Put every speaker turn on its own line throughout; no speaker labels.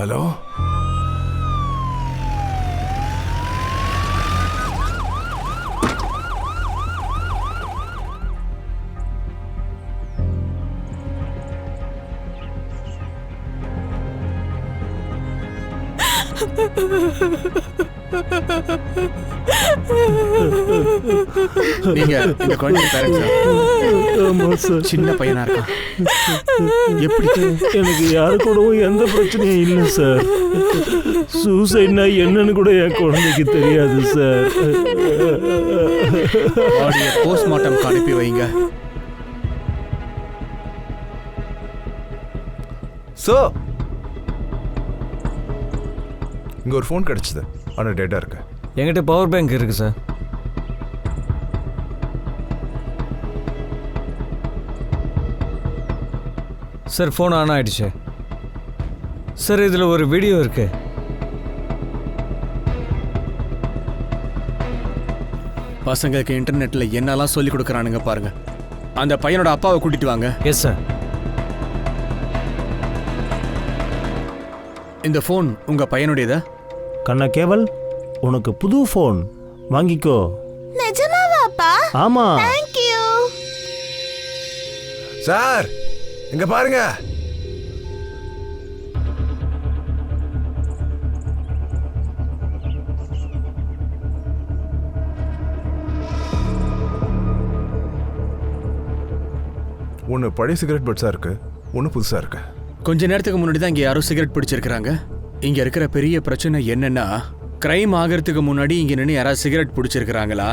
Hello
நீங்க இந்த குழந்தை பேரண்ட்ஸ் சின்ன பையனா இருக்கான். எப்படி?
எனக்கு யாரு கூடவும் எந்த பிரச்சனையும் இல்லை சார். சூசைட்னா என்னன்னு கூட என் குழந்தைக்கு தெரியாது சார்.
பாடியை போஸ்ட்மார்ட்டம் அனுப்பி வைங்க.
சோ இங்க ஒரு ஃபோன் கிடைச்சது, ஆனா டேட்டா இருக்கு.
என்கிட்ட பவர் பேங்க் இருக்கு சார். சார் ஃபோன் ஆன் ஆயிடுச்சு சார். இதில் ஒரு வீடியோ இருக்கு.
பசங்களுக்கு இன்டர்நெட்ல என்னெல்லாம் சொல்லி கொடுக்குறானுங்க பாருங்க. அந்த பையனோட அப்பாவை கூட்டிட்டு வாங்க.
Yes sir.
இந்த ஃபோன் உங்க பையனுடையதா?
கண்ணா கேவல், உனக்கு புது ஃபோன் வாங்கிக்கோ.
நிஜமாவாப்பா?
ஆமா.
Thank you.
சார் இங்க பாருங்க. ஒன்னு பழைய சிகரெட் பட்ஸா இருக்கு, ஒன்னு புதுசா இருக்கு.
கொஞ்ச நேரத்துக்கு முன்னாடி தான் இங்க யாரும் சிகரெட் பிடிச்சிருக்கிறாங்க. இங்க இருக்கிற பெரிய பிரச்சனை என்னன்னா, கிரைம் ஆகிறதுக்கு முன்னாடி இங்க நின்று யாராவது சிகரெட் பிடிச்சிருக்கிறாங்களா,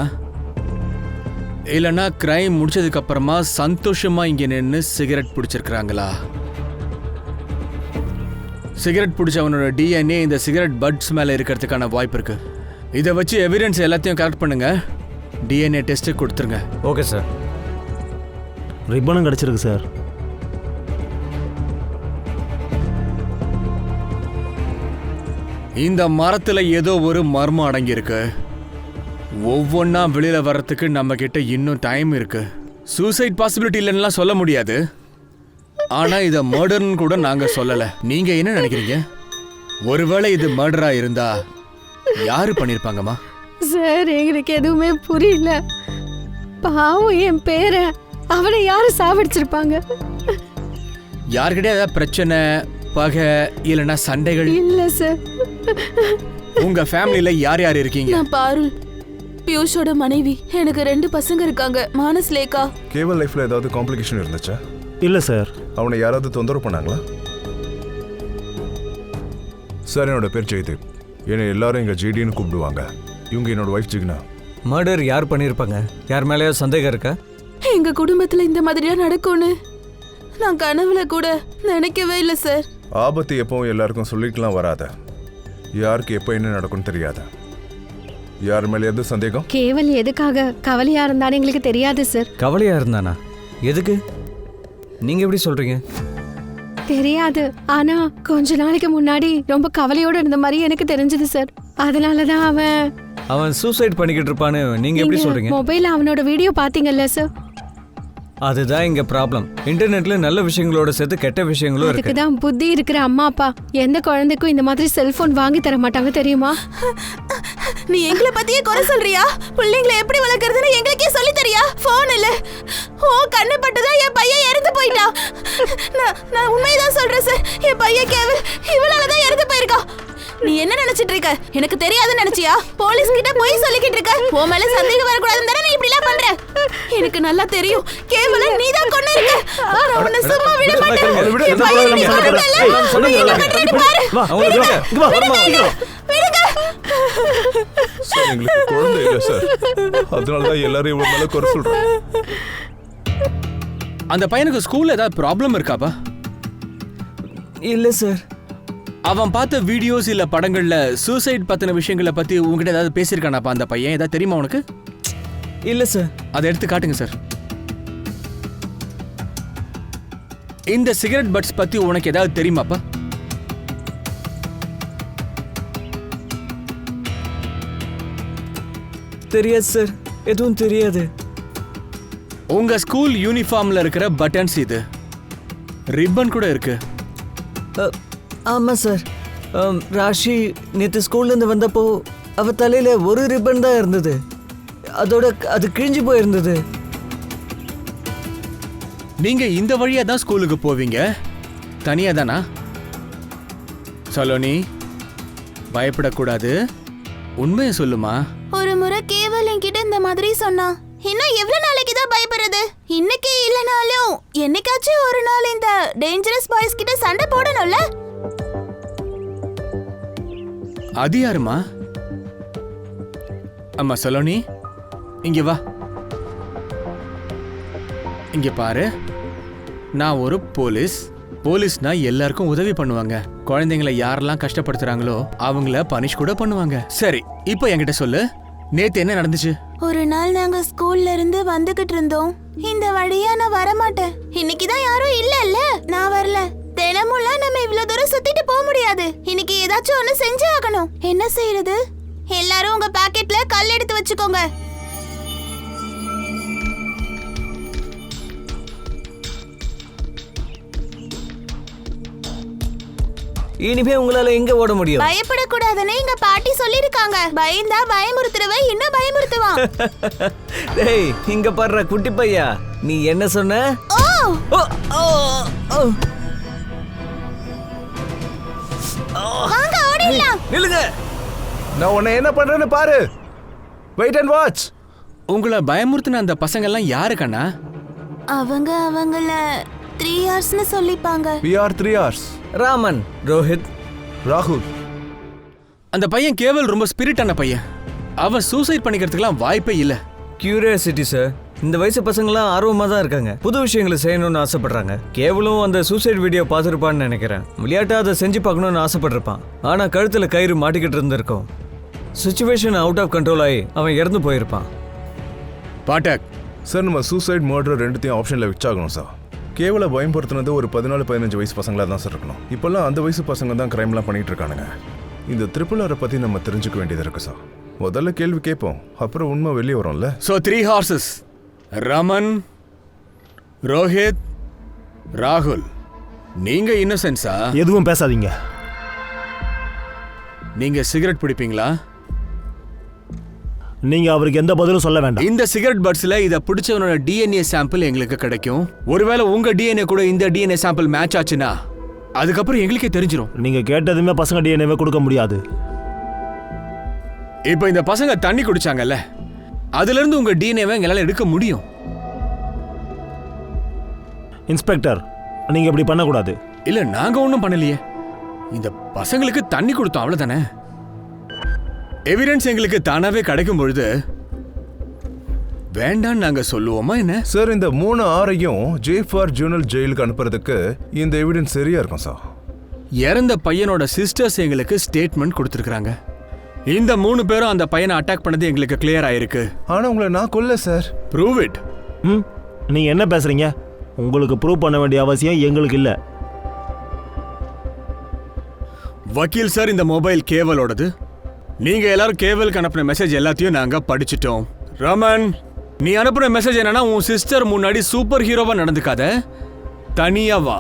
இல்லைன்னா கிரைம் முடிச்சதுக்கு அப்புறமா சந்தோஷமா இங்க நின்று சிகரெட் பிடிச்சிருக்கிறாங்களா? சிகரெட் பிடிச்சவனோட டிஎன்ஏ இந்த சிகரெட் பட்ஸ் மேல இருக்கிறதுக்கான வாய்ப்பு இருக்கு. இதை வச்சு எவிடன்ஸ் எல்லாத்தையும் கரெக்ட் பண்ணுங்க. டிஎன்ஏ டெஸ்ட் கொடுத்துருங்க.
Okay sir. ரிப்பனும் கிடைச்சிருக்கு சார்.
இந்த மரத்துல ஏதோ ஒரு மர்மம் அடங்கி இருக்கு. ஒவ்வொன்னா வெளியில வர்றதுக்கு நம்ம கிட்ட இன்னும் டைம் இருக்கு. சூசைட் பாசிபிலிட்டி இல்லைன்னா சொல்ல முடியாது, ஆனா இத மர்டர்னு கூட நாங்க சொல்லல. நீங்க என்ன நினைக்கிறீங்க? ஒருவேளை இது மர்டரா இருந்தா யாரு பண்ணிருப்பாங்கம்மா?
சார் எங்களுக்கு எதுவுமே புரியல. பாவம் என் பேரை, அவனை யாரு சாவடிச்சிருப்பாங்க?
யார்கிட்ட ஏதாவது பிரச்சனை, பகை இல்லைன்னா சண்டைகள்?
இல்ல சார்.
உங்க ஃபேமிலியில யார் யார் இருக்கீங்க?
நான் பாருல், பியூஷோட மனைவி. எனக்கு 2 பசங்க இருக்காங்க, மானஸ், லேகா.
கேவல் லைஃப்ல ஏதாவது காம்ப்ளிகேஷன் இருந்துச்சா?
இல்லை சார்.
அவனை யாராவது தொந்தரவு பண்ணாங்களா? சார் என்னோட பேர் ஜெயதேவ். என்னை எல்லாரும் எங்க ஜிடின்னு கூப்பிடுவாங்க. இவங்க என்னோட ஒய்ஃப் ஜிக்னா.
மர்டர் யார் பண்ணியிருப்பாங்க? யார் மேலேயாவது சந்தேகம் இருக்கா?
எங்க குடும்பத்துல இந்த மாதிரியா நடக்கும்னு நான் கனவுல கூட நினைக்கவே இல்லை சார்.
ஆபத்து எப்பவும் எல்லாருக்கும் சொல்லிக்கலாம் வராத. யாருக்கு எப்போ என்ன நடக்கும்னு தெரியாத. யார் மேலே எது சந்தேகம்?
கேவல் எதுக்காக கவலையா இருந்தான்னு எங்களுக்கு தெரியாது சார்.
கவலையா இருந்தானா? எதுக்கு? நீங்க எப்படி சொல்றீங்க?
தெரியாது, ஆனா கொஞ்ச நாளைக்கு முன்னாடி ரொம்ப கவலையோட இருந்த மாதிரி எனக்கு தெரிஞ்சது சார். அதனாலதான்
அவன் சூசைட் பண்ணிக்கிட்டு இருப்பான்னு நீங்க எப்படி சொல்றீங்க?
மொபைல்ல அவனோட வீடியோ பாத்தீங்கல்ல சார்?
அதுதான் இங்க ப்ராப்ளம். இன்டர்நெட்ல நல்ல விஷயங்களோட சேர்த்து கெட்ட விஷயங்களும் இருக்கு.
அதுக்குதான் புத்தி இருக்கிற அம்மா அப்பா எந்த குழந்தைக்கும் இந்த மாதிரி செல்போன் வாங்கி தர மாட்டாங்க, தெரியுமா?
நீ எங்களை பத்தியே குறை சொல்றியா? பிள்ளைங்களை எப்படி வளர்க்கறதுன்னு எங்களுக்கே சொல்லி தரியா? போன் இல்ல, ஓ கண்ணு பட்டுதான் என் பையன் இறந்து போயிட்டான். நான் உண்மைதான் சொல்றேன் சார். என் பையன் கேவல் இவளாலதான் இறந்து போயிருக்கான். நீ என்ன நினைச்சிட்டு இருக்க? எனக்கு தெரியாதுன்னு நினைச்சியா? போலீஸ் கிட்ட போய் சொல்லிக்கிட்டு இருக்க. உன் மேல சந்தேகம் வரக்கூடாதுன்னு தானே நீ இப்படி எல்லாம் பண்ற? எனக்கு நல்லா தெரியும், கேவல நீதான் கொண்டு இருக்க. நான் உன்னை சும்மா விட மாட்டேன். என் பையன் நீ கொன்னுட்டல. நீ என்ன பண்றேன்னு பாரு. விடுங்க.
சார் எங்களுக்கு குழந்தை இல்லை சார். அதனாலதான் எல்லாரும் இவ்வளவு மேல குறை சொல்றோம்.
அந்த பையனுக்கு ஸ்கூல்ல ஏதாவது ப்ராப்ளம் இருக்காப்பா?
இல்ல சார்.
அவன் பார்த்த வீடியோஸ் இல்ல படங்கள்ல சூசைட் பத்தின விஷயங்களை பத்தி உங்ககிட்ட ஏதாவது பேசியிருக்கானாப்பா அந்த பையன்? ஏதாவது தெரியுமா உனக்கு?
இல்ல சார்.
அதை எடுத்து காட்டுங்க சார். இந்த சிகரெட் பட்ஸ் பத்தி உனக்கு ஏதாவது தெரியுமாப்பா?
தெரியாது சார், எதுவும் தெரியாது.
உங்க ஸ்கூல் யூனிஃபார்ம்ல இருக்கிற பட்டன்ஸ் இது. ரிப்பன் கூட இருக்கு.
ஆமா சார்.
ராஷி நேற்று ஸ்கூல்லேருந்து வந்தப்போ அவ தலையில ஒரு ரிப்பன் தான் இருந்தது. அதோட அது கிழிஞ்சு போயிருந்தது.
நீங்க இந்த வழியா தான் ஸ்கூலுக்கு போவீங்க? தனியா தானா? சலோனி, பயப்படக்கூடாது, உண்மையை சொல்லுமா.
ஒரு முறை கேவல் என்கிட்ட இந்த மாதிரி சொன்னா. இன்னும் எவ்வளவு நாளைக்கு தான் பயப்படுறது? இன்னைக்கு இல்லனாலும் என்னைக்காச்சும் ஒரு நாள் இந்த டேஞ்சரஸ் பாய்ஸ் கிட்ட சண்டை போடணும்ல.
அது யாருமா? அம்மா சலோனி, இங்க வா. இங்க பாரு, நான் ஒரு போலீஸ்னா எல்லாருக்கும் உதவி பண்ணுவாங்க. குழந்தைங்களை யாரெல்லாம் கஷ்டப்படுத்துறாங்களோ அவங்கள பனிஷ் கூட பண்ணுவாங்க. சரி, இப்போ என்கிட்ட சொல்லு, நேத்து என்ன நடந்துச்சு?
ஒரு நாள் நாங்க ஸ்கூல்ல இருந்து வந்துகிட்டு இருந்தோம். இந்த வழியா நான் வரமாட்டேன். இன்னைக்குதான் யாரும் இல்ல. நான் வரல. தினமும்லாம் நம்ம இவ்வளவு தூரம் சுத்திட்டு போக முடியாது. இன்னைக்கு ஏதாச்சும் ஒண்ணு செஞ்சே ஆகணும். என்ன செய்யறது? எல்லாரும் உங்க பாக்கெட்ல கல் எடுத்து வச்சுக்கோங்க.
இனிமே உங்களால எங்க ஓட முடியும்?
பயப்படக்கூடாதுன்னு எங்க பாட்டி சொல்லிருக்காங்க. பயந்தா பயமுறுத்துறவ இன்னும் பயமுறுத்துவான்.
டேய், இங்க பாருடா குட்டி பையா, நீ என்ன சொன்ன?
ஓ
ஓ, ஓ, ஓ.
வாங்க ஓடிடலாம்.
நில்லுங்க.
நான் உன்னை என்ன பண்றேன்னு பாரு. Wait and watch.
உங்களை பயமுறுத்தின அந்த பசங்க எல்லாம் யாரு கண்ணா?
அவங்கள 3 hours சொல்லிப்பாங்க.
We are 3 hours.
Raman, Rohit,
ராகுல்.
அந்த பையன் கேவல் ரொம்ப ஸ்பிரிட்டான பையன். அவன் சூசைட் பண்ணிக்கிறதுக்கெல்லாம் வாய்ப்பே இல்ல.
Curiosity sir. இந்த வயசு பசங்களாம் ஆர்வமா தான் இருக்காங்க. புது விஷயங்களை செய்யணும்னு ஆசைப்படுறாங்க. கேவலும் அந்த சூசைட் வீடியோ பார்த்துருப்பான்னு நினைக்கிறேன். விளையாட்டா அதை செஞ்சு பார்க்கணும்னு ஆசைப்பட்டிருப்பான். ஆனா கழுத்துல கயிறு மாட்டிக்கிட்டு இருந்திருக்கும். சுச்சுவேஷன் அவுட் ஆஃப் கண்ட்ரோல் ஆகி அவன் இறந்து போயிருப்பான்.
பாட்டக்,
சார், நம்ம சூசைட் மர்டர் ரெண்டுத்தையும் ஆப்ஷனில் வச்சாகணும் சார். கேவல பயன்படுத்தினது ஒரு 14-15 வயசு பசங்களாக தான் சார் இருக்கணும். இப்போல்லாம் அந்த வயசு பசங்க தான் கிரைம்லாம் பண்ணிட்டு இருக்கானுங்க. இந்த RRR பற்றி நம்ம தெரிஞ்சுக்க வேண்டியது இருக்கு சார். முதல்ல கேள்வி கேட்போம், அப்புறம் உண்மை வெளியே வரும்ல.
So 3 horses. ரமன், ரோஹித், ராகுல், நீங்க இன்னசென்ஸா?
எதுவும் பேசாதீங்க.
நீங்க சிகரெட் பிடிப்பீங்களா?
நீங்க அவருக்கு எந்த பதிலும் சொல்ல வேண்டாம்.
இந்த சிகரெட் பட்ஸ்ல இத பிடிச்சவனோட DNA சாம்பிள் எங்களுக்கு கிடைக்கும். ஒருவேளை உங்க DNA கூட இந்த DNA சாம்பிள் மேட்ச் ஆச்சுன்னா அதுக்கப்புறம் எங்களுக்கே தெரிஞ்சிடும்.
நீங்க கேட்டதுமே பசங்க டிஎன்ஏவே கொடுக்க முடியாது.
இப்போ இந்த பசங்க தண்ணி குடிச்சாங்கல்ல, அதுல இருந்து உங்க டிஎன்ஏவை எங்களால எடுக்க முடியும்.
இன்ஸ்பெக்டர், நீங்க இப்படி பண்ணக்கூடாது.
இல்ல, நாங்க ஒண்ணும் பண்ணலையே. இந்த பசங்களுக்கு தண்ணி கொடுத்தோம், அவ்வளவுதானே. எவிடன்ஸ் எங்களுக்கு தானாவே கிடைக்கும் பொழுது வேண்டாம் நாங்க சொல்லுவோமா என்ன?
சார், இந்த 3 ஆரையும் ஜே4 ஜூனல் ஜெயிலுக்கு அனுப்புறதுக்கு இந்த எவிடன்ஸ் சரியா இருக்கும் சார்.
இறந்த பையனோட சிஸ்டர்ஸ் எங்களுக்கு ஸ்டேட்மெண்ட் கொடுத்துருக்காங்க. இந்த 3 பேரும் அந்த பையனை அட்டாக் பண்ணது எங்களுக்கு கிளியர் ஆயிருக்கு.
ஆனா உங்களை நான் கொல்ல சார்.
Prove it.
நீங்க என்ன பேசுறீங்க? உங்களுக்கு ப்ரூவ் பண்ண வேண்டிய அவசியம் எங்களுக்கு இல்ல.
வக்கீல் சார், இந்த மொபைல் கேவலோடது. நீங்க எல்லாரும் கேவலுக்கு அனுப்பின மெசேஜ் எல்லாத்தையும் நாங்க படிச்சிட்டோம். ரமன், நீ அனுப்பின மெசேஜ் என்னன்னா, உன் சிஸ்டர் முன்னாடி சூப்பர் ஹீரோவா நடந்துக்காத, தனியா வா.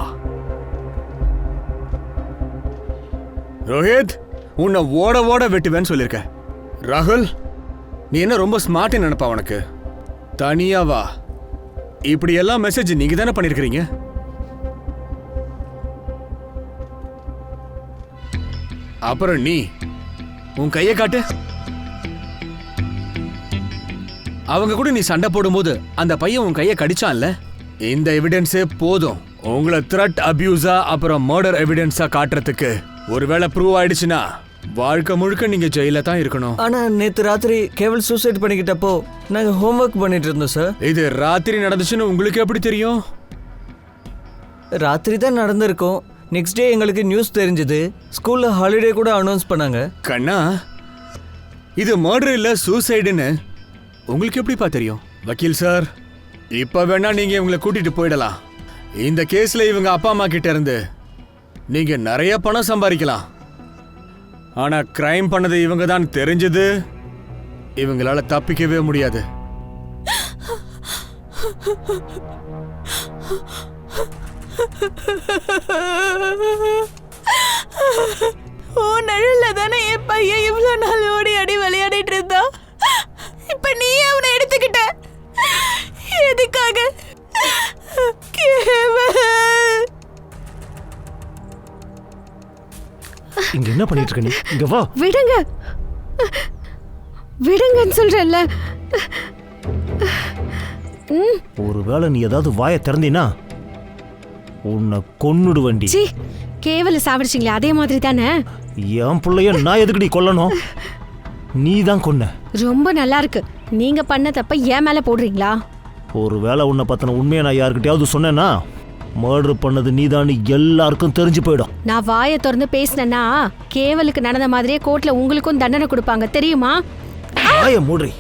ரோஹித், உன்னை ஓட ஓட வெட்டுவேன்னு சொல்லியிருக்க. ராகுல், நீ என்ன ரொம்ப ஸ்மார்ட் நினைப்பா உனக்கு? தனியா வா. இப்படி எல்லாம் மெசேஜ் நீங்க தானே பண்ணிருக்கீங்க. அப்புறம் நீ உன் கையை காட்டு. அவங்க கூட நீ சண்டை போடும்போது அந்த பையன் உன் கையை கடிச்சான்ல. இந்த எவிடன்ஸே போதும் உங்களை த்ரெட், அபியூஸா அப்புறம் மர்டர் எவிடன்ஸா காட்டுறதுக்கு. ஒருவேளை ப்ரூவ் ஆயிடுச்சுன்னா வாழ்க்கை முழுக்க நீங்க ஜெயில தான் இருக்கணும்.
ஆனா நேத்து ராத்திரி கேவல் சூசைட் பண்ணிக்கிட்டப்போ நாங்க ஹோம்ஒர்க் பண்ணிட்டு இருந்தோம் சார்.
இது ராத்திரி நடந்துச்சுன்னு உங்களுக்கு எப்படி தெரியும்?
ராத்திரி தான் நடந்திருக்கும். நெக்ஸ்ட் டே எங்களுக்கு நியூஸ் தெரிஞ்சது. ஸ்கூல்ல ஹாலிடே கூட அனௌன்ஸ் பண்ணாங்க.
கண்ணா, இது மர்டர் இல்ல சூசைடுன்னு உங்களுக்கு எப்படிப்பா தெரியும்? வக்கீல் சார், இப்ப வேணா நீங்க இவங்களை கூட்டிட்டு போயிடலாம். இந்த கேஸ்ல இவங்க அப்பா அம்மா கிட்ட இருந்து நீங்க நிறைய பணம் சம்பாதிக்கலாம். ஆனா கிரைம் பண்ணது இவங்க தான் தெரிஞ்சது, இவங்களால தப்பிக்கவே முடியாது.
ஓ நிழல்ல தானே என் பையன் இவ்வளவு நாள் ஓடி ஆடி விளையாடிட்டு இருந்தான். இப்ப நீ அவனை எடுத்துக்கிட்ட. எதுக்காக? கேவல்.
இங்க என்ன பண்ணிட்டு இருக்க நீ? இங்க வா.
விடுங்க, விடுங்கன்னு சொல்றேன்ல.
ஒருவேளை நீ ஏதாவது வாயை திறந்தீனா உன்னை கொன்னுடுவண்டி.
சி, கேவல சாவடிச்சிங்களே அதே மாதிரி தானே.
என் பிள்ளைய நான் எதுக்குடி கொல்லணும்? நீ தான் கொன்ன.
ரொம்ப நல்லா இருக்கு. நீங்க பண்ண தப்ப என் மேல போடுறீங்களா?
ஒருவேளை உன்னை பத்தின உண்மையை நான் யாருக்கிட்டையாவது சொன்னேன்னா மர்டர் பண்ணது நீதான்னு எல்லாருக்கும் தெரிஞ்சு போயிடும்.
நான் வாயை திறந்து பேசினேன்னா கேவலுக்கு நடந்த மாதிரியே கோர்ட்ல உங்களுக்கும் தண்டனை கொடுப்பாங்க தெரியுமா?
வாயை மூடுறி.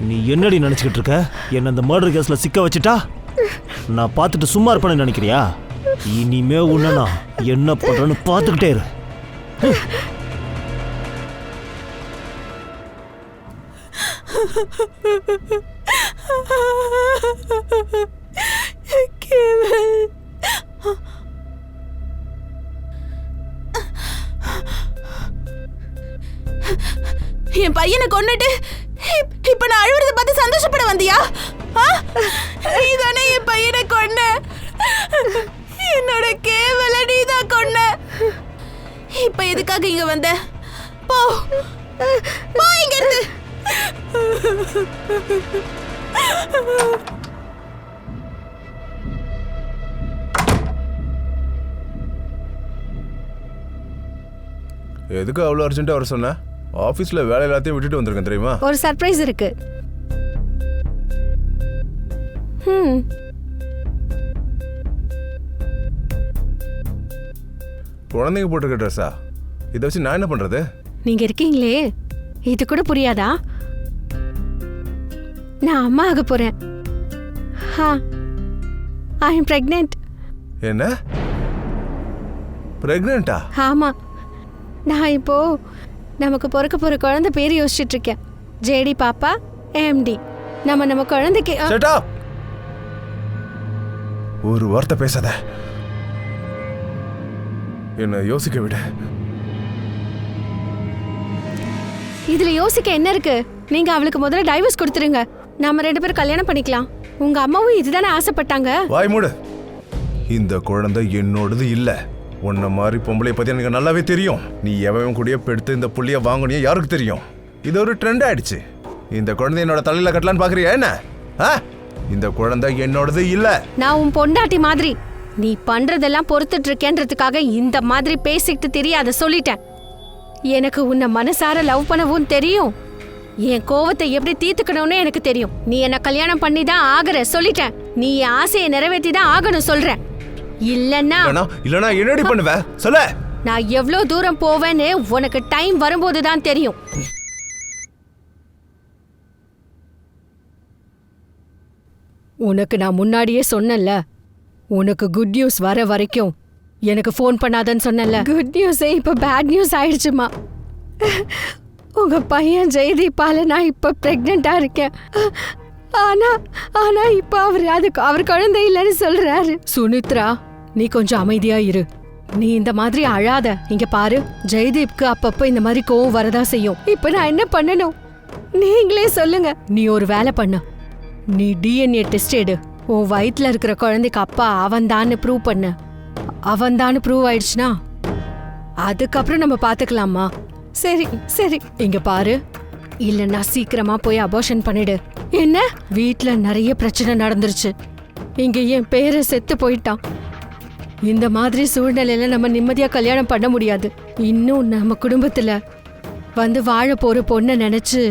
நீ என்னடி நினைச்சுக்கிட்டு இருக்க? என்ன இந்த மர்டர் கேஸ்ல சிக்க வச்சுட்டா நான் பார்த்துட்டு சும்மா இருப்பேன்னு நினைக்கிறியா? இனிமே உன்னை நான் என்ன பண்றேன்னு பார்த்துக்கிட்டே இரு.
கேவல். என் பையனை கொன்னுட்டு இப்ப நான் அழுவுறத பார்த்து சந்தோஷப்பட வந்தியா? நீதானே என் பையனை கொன்ன. என்னோட கேவல நீதான் கொன்ன. இப்ப எதுக்காக இங்க வந்த? போ போ இங்க இருந்து.
எதுக்கு அவ்வளோ அர்ஜென்ட்டாக வர சொன்ன? ஆஃபீஸில் வேலை எல்லாத்தையும் விட்டுட்டு வந்திருக்கேன் தெரியுமா?
ஒரு சர்ப்ரைஸ் இருக்கு.
குழந்தைங்க போட்டிருக்க ட்ரெஸ்ஸா? இதை வச்சு நான் என்ன பண்ணுறது?
நீங்க இருக்கீங்களே, இது கூட புரியாதா? நான் அம்மா ஆக போறேன். I am pregnant.
என்ன? பிரெக்னென்ட்டா?
ஆமா. நான் இப்போ நமக்கு பிறக்க போற குழந்தை பேர் யோசிச்சுட்டு இருக்கேன். ஜேடி பாப்பா எம்டி. நம்ம குழந்தைக்கு
Shut up! ஒரு வார்த்தை பேசாத. என்ன யோசிக்க விட.
இதுல யோசிக்க என்ன இருக்கு? நீங்க அவளுக்கு முதல்ல டைவர்ஸ் கொடுத்துருங்க. நாம 2 பேரும் கல்யாணம் பண்ணிக்கலாம். உங்க அம்மாவும் இதுதானே ஆசைப்பட்டாங்க.
வாய் மூடு. இந்த குழந்தை என்னோடது இல்ல. உன்ன மாதிரி பொம்பளை பத்தி எனக்கு நல்லாவே தெரியும். நீ எவன் கூடயே பெடுத்து இந்த புள்ளிய வாங்கணிய யாருக்கு தெரியும்? இது ஒரு ட்ரெண்ட் ஆயிடுச்சு. இந்த குழந்தை என்னோட தலையில கட்டலான்னு பாக்குறியா என்ன? இந்த குழந்தை என்னோடது இல்ல.
நான் உன் பொண்டாட்டி மாதிரி. நீ பண்றதெல்லாம் பொறுத்துட்டு இருக்கேன்றதுக்காக இந்த மாதிரி பேசிக்கிட்டு தெரியாத சொல்லிட்டேன். எனக்கு உன்னை மனசார லவ் பண்ணவும் தெரியும். என் கோவத்தை எப்படி தீர்த்துக்கணும்னு எனக்கு தெரியும். நீ என்ன கல்யாணம் பண்ணி தான் ஆகுற சொல்லிட்டேன். நீ என் ஆசையை நிறைவேற்றி தான் ஆகணும் சொல்றேன். இல்லன்னா
என்னடி பண்ணுவ சொல்ல.
நான் எவ்வளவு தூரம் போவேன்னு உனக்கு டைம் வரும்போது தான் தெரியும். உனக்கு நான் முன்னாடியே சொன்னேன்ல, உனக்கு குட் நியூஸ் வர வரைக்கும் எனக்கு ஃபோன் பண்ணாதன்னு சொன்னேன்ல. குட் நியூஸே இப்ப பேட் நியூஸ் ஆயிடுச்சுமா. உங்க பையன் ஜெயதீப்பால நான் இப்ப பிரெக்னெண்டா இருக்கேன். ஆனா இப்ப அவர் குழந்தை இல்லைன்னு சொல்றாரு. சுனித்ரா, நீ கொஞ்சம் அமைதியா இரு. நீ இந்த மாதிரி அழாத. இங்க பாரு, ஜெயதீப்க்கு அப்பப்ப இந்த மாதிரி கோவம் வரதா செய்யும். இப்ப நான் என்ன பண்ணணும் நீங்களே சொல்லுங்க. நீ ஒரு வேலை பண்ணு. நீ டிஎன்ஏ டெஸ்ட் எடு. உன் வயிற்றுல இருக்கிற குழந்தைக்கு அப்பா அவன்தான்னு ப்ரூவ் பண்ணு. அவன்தான்னு ப்ரூவ் ஆயிடுச்சுனா அதுக்கப்புறம் நம்ம பாத்துக்கலாமா? சரி சரி. இங்க பாரு, இல்லன்னா சீக்கிரமா போய் அபார்ஷன் பண்ணிடு. என்ன, வீட்ல நிறைய பிரச்சனை நடந்துருச்சு. இங்க என் பேரை செத்து போயிட்டான். இந்த மாதிரி சூழ்நிலையில நம்ம நிம்மதியா கல்யாணம் பண்ண முடியாது. இன்னும் நம்ம குடும்பத்துல வந்து வாழ போற பொண்ணை நினைச்சு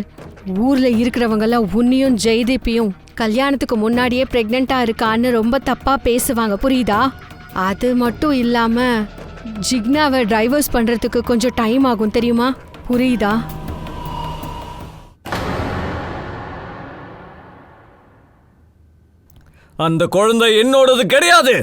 ஊர்ல இருக்கிறவங்க எல்லாம் உன்னையும் ஜெயதீப்பையும் கல்யாணத்துக்கு முன்னாடியே பிரெக்னெண்டா இருக்கான்னு ரொம்ப தப்பா பேசுவாங்க, புரியுதா? அது மட்டும் இல்லாம ஜிக்னாவை டைவர்ஸ் பண்றதுக்கு கொஞ்சம் டைம் ஆகும் தெரியுமா? புரியுதா?
அந்த குழந்தை என்னோடது கிடையாது.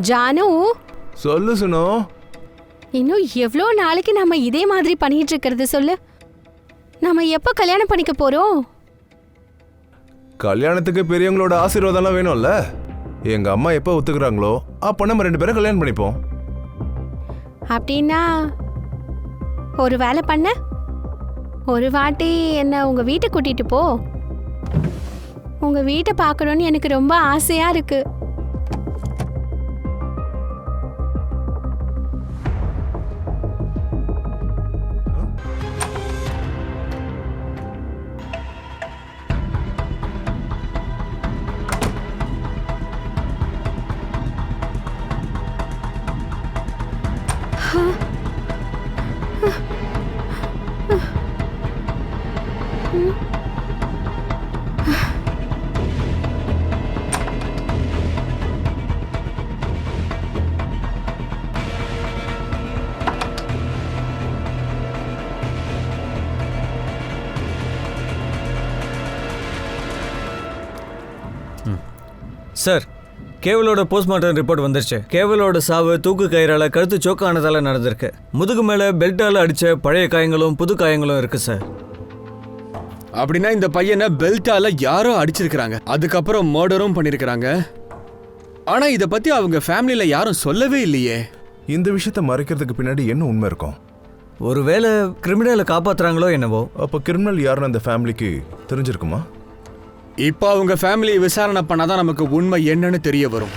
ஜானு,
சொல்லு சுனோ.
இன்னும் எவ்வளோ நாளைக்கு நம்ம இதே மாதிரி பண்ணிட்டு இருக்கிறது சொல்லு. நம்ம எப்போ கல்யாணம் பண்ணிக்க போறோம்?
கல்யாணத்துக்கு பெரியவங்களோட ஆசீர்வாதம்லாம் வேணும்ல. எங்க அம்மா எப்போ ஒத்துக்கிறாங்களோ அப்போ நம்ம 2 பேரும் கல்யாணம் பண்ணிப்போம்.
அப்படின்னா ஒரு வேலை பண்ண, ஒரு வாட்டி என்ன உங்க வீட்டை கூட்டிட்டு போ. உங்க வீட்டை பார்க்கணும்னு எனக்கு ரொம்ப ஆசையா இருக்கு.
சார், கேவலோட போஸ்ட்மார்ட்டம் ரிப்போர்ட் வந்துருச்சு. கேவலோட சாவு தூக்கு கயிறால கழுத்து சோக்கு ஆனதால நடந்திருக்கு. முதுகு மேல பெல்ட்டால அடிச்ச பழைய காயங்களும் புது காயங்களும் இருக்கு சார்.
அப்படின்னா இந்த பையனை பெல்ட்டால யாரோ அடிச்சிருக்கிறாங்க, அதுக்கப்புறம் மர்டரும் பண்ணிருக்கிறாங்க. ஆனா இத பத்தி அவங்க ஃபேமிலில யாரும் சொல்லவே இல்லையே.
இந்த விஷயத்த மறைக்கிறதுக்கு பின்னாடி என்ன உண்மை இருக்கும்?
ஒருவேளை கிரிமினலை காப்பாத்துறாங்களோ என்னவோ.
அப்போ கிரிமினல் யாருன்னு அந்த ஃபேமிலிக்கு தெரிஞ்சிருக்குமா?
இப்போ அவங்க ஃபேமிலி விசாரணை பண்ணாதான் நமக்கு உண்மை என்னன்னு தெரிய வரும்.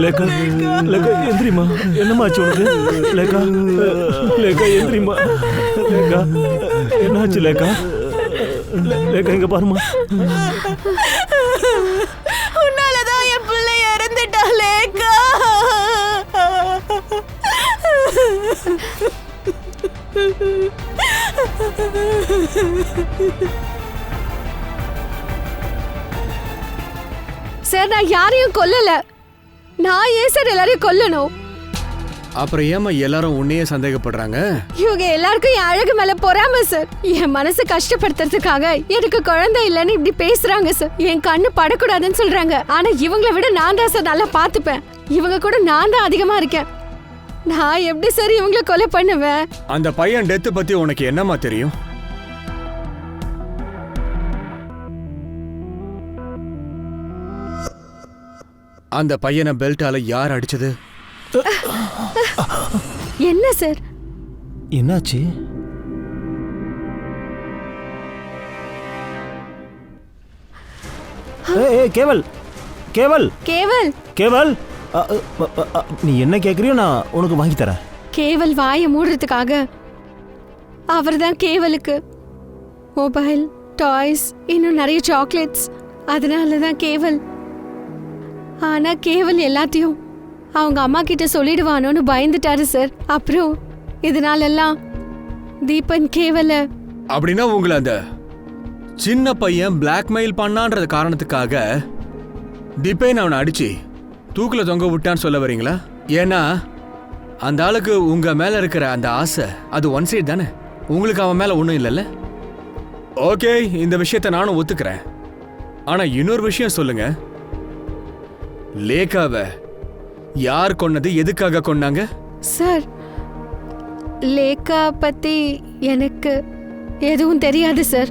லேக்கா, லேக்கா எந்திரிமா. என்னமாச்சு உனக்கு? லேக்கா, லேக்கா எந்திரிமா. லேக்கா, என்னாச்சு லேக்கா? லேக்கா இங்க பாருமா.
உன்னாலதான் என் பிள்ளை இறந்துட்டா லேக்கா.
சார், நான் யாரையும் கொல்லல. நான் ஏன் சார் எல்லாரையும் கொல்லணும்?
அப்புறம் ஏமா எல்லாரும் உன்னையே சந்தேகப்படுறாங்க?
இவங்க எல்லாருக்கும் என் அழகு மேல பொறாம சார். என் மனசு கஷ்டப்படுத்துறதுக்காக எனக்கு குழந்தை இல்லைன்னு இப்படி பேசுறாங்க சார். என் கண்ணு படக்கூடாதுன்னு சொல்றாங்க. ஆனா இவங்களை விட நான் தான் சார் நல்லா பாத்துப்பேன். இவங்க கூட நான் தான் அதிகமா இருக்கேன். நான் எப்படி சார் இவங்களை கொலை பண்ணுவேன்?
அந்த பையன் டெத்து பத்தி உனக்கு என்னமா தெரியும்? அந்த பையனை பெல்ட்டால யார் அடிச்சது?
என்ன சார்?
என்னாச்சு? ஏய் கேவல், கேவல்,
கேவல்,
கேவல், நீ என்ன கேக்குறியோ நான் உனக்கு வாங்கி தரேன்.
கேவல் வாயை மூடுறதுக்காக அவர்தான் கேவலுக்கு மொபைல், டாய்ஸ், இன்னும் நிறைய சாக்லேட்ஸ். அதனாலதான் கேவல். ஆனா கேவல் எல்லாத்தையும் அவங்க அம்மா கிட்ட சொல்லிடுவானோன்னு பயந்துட்டாரு சார். அப்புறம் இதனாலெல்லாம் தீபன் கேவல.
அப்படின்னா உங்களை அந்த சின்ன பையன் பிளாக்மெயில் பண்ணான்ற காரணத்துக்காக தீபன் அவனை அடிச்சு தூக்குல தொங்க விட்டான்னு சொல்ல வரீங்களா? ஏன்னா அந்த ஆளுக்கு உங்க மேல இருக்கிற அந்த ஆசை அது ஒன் சைடு தானே, உங்களுக்கு அவன் மேல ஒன்றும் இல்லைல்ல? ஓகே, இந்த விஷயத்தை நானும் ஒத்துக்கிறேன். ஆனா இன்னொரு விஷயம் சொல்லுங்க, லேக்காவை யார் கொன்னது, எதுக்காக கொன்னாங்க?
சார், லேக்கா பத்தி எனக்கு எதுவும் தெரியாது சார்.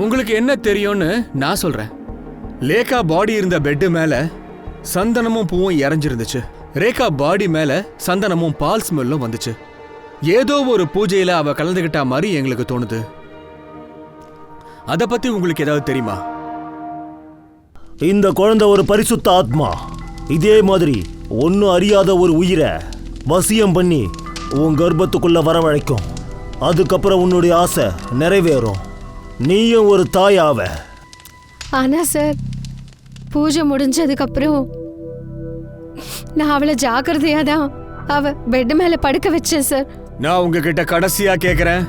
உங்களுக்கு என்ன தெரியும்னு நான் சொல்றேன். லேக்கா பாடி இருந்த பெட்டு மேல சந்தனமும் பூவும் இறஞ்சிருந்துச்சு. ரேகா பாடி மேல சந்தனமும் பால் ஸ்மெல்லும் வந்துச்சு. ஏதோ ஒரு பூஜையில அவ கலந்துகிட்டா மாதிரி எங்களுக்கு தோணுது. அத பத்தி உங்களுக்கு ஏதாவது தெரியுமா?
இந்த குழந்தை ஒரு பரிசுத்த ஆத்மா. இதே மாதிரி ஒன்னும் அறியாத ஒரு உயிரை வசியம் பண்ணி உன் கர்ப்பத்துக்குள்ள வரவழைக்கும். அதுக்கப்புறம் உன்னுடைய ஆசை நிறைவேறும். நீயும் ஒரு தாய் ஆவ.
ஆனா சார், பூஜை முடிஞ்சதுக்கு அப்புறம் நான் அவளை ஜாக்கிரதையா தான் அவ பெட் மேல படுக்க வச்சேன் சார்.
நான் உங்ககிட்ட கடைசியா கேக்குறேன்,